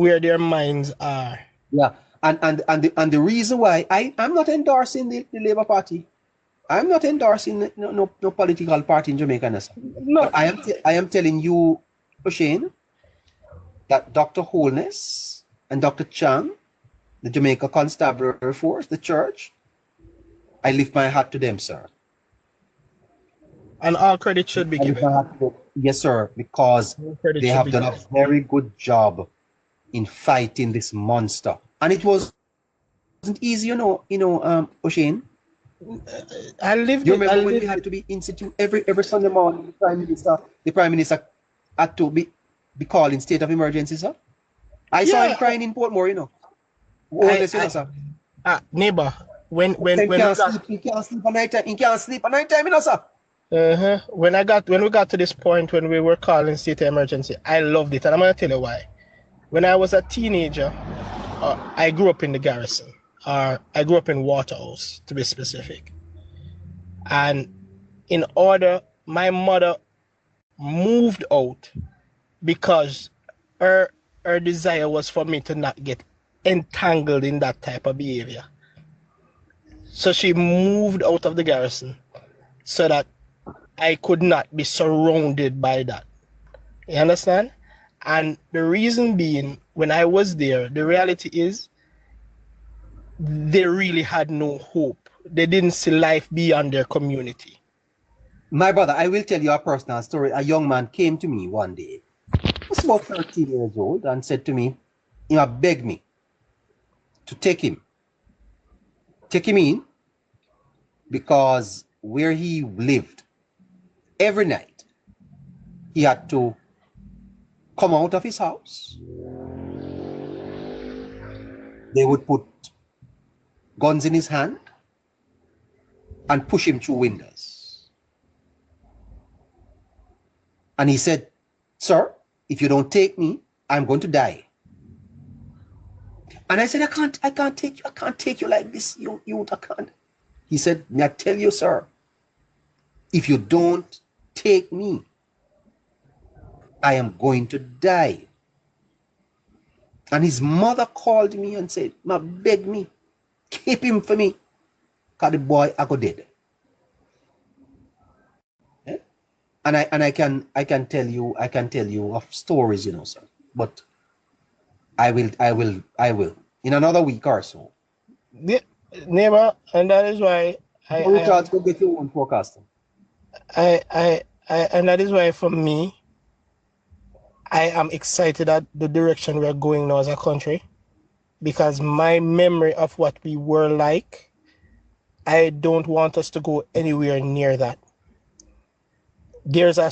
where their minds are. Yeah, and the reason why I'm not endorsing the Labour Party. I'm not endorsing no political party in Jamaica, but No, I am telling you, Shane, that Dr. Holness and Dr. Chang, the Jamaica Constabulary Force, the church, I lift my hat to them, sir. and all credit should be I lift my given. hat to them. Yes, sir, because All credit they should have be done a given. very good job in fighting this monster, and it wasn't easy, O'Shane. I lived You it. I remember when we lived had it. to be institute every Sunday morning, the prime minister had to be calling state of emergency, sir. I saw him Yeah, crying in Portmore, I, Holness, I, sir. neighbor, when when He when we can't got sleep. He can't sleep at night time. He can't sleep at night time, sir. when we got to this point when we were calling state of emergency, I loved it, and I'm gonna tell you why. When I was a teenager, I grew up in the garrison, or I grew up in Waterhouse, to be specific. And in order, my mother moved out because her her desire was for me to not get entangled in that type of behavior. So she moved out of the garrison so that I could not be surrounded by that. You understand? And the reason being, when I was there, the reality is they really had no hope. They didn't see life beyond their community. My brother, I will tell you a personal story. A young man came to me one day. He was about 13 years old and said to me, begged me to take him in because where he lived every night, he had to come out of his house. They would put guns in his hand and push him through windows. And he said, "Sir, if you don't take me, I'm going to die." And I said, I can't take you like this, you, I can't. He said, "May I tell you, sir, if you don't take me, I am going to die." And his mother called me and said, "Ma, beg me, keep him for me, cause the boy I go dead." Eh? And I can tell you of stories, sir. But I will in another week or so. Yeah, neighbor, and that is why I, Go I recharge, am go get your own forecasting. and that is why for me, I am excited at the direction we're going now as a country, because my memory of what we were like, I don't want us to go anywhere near that. There's a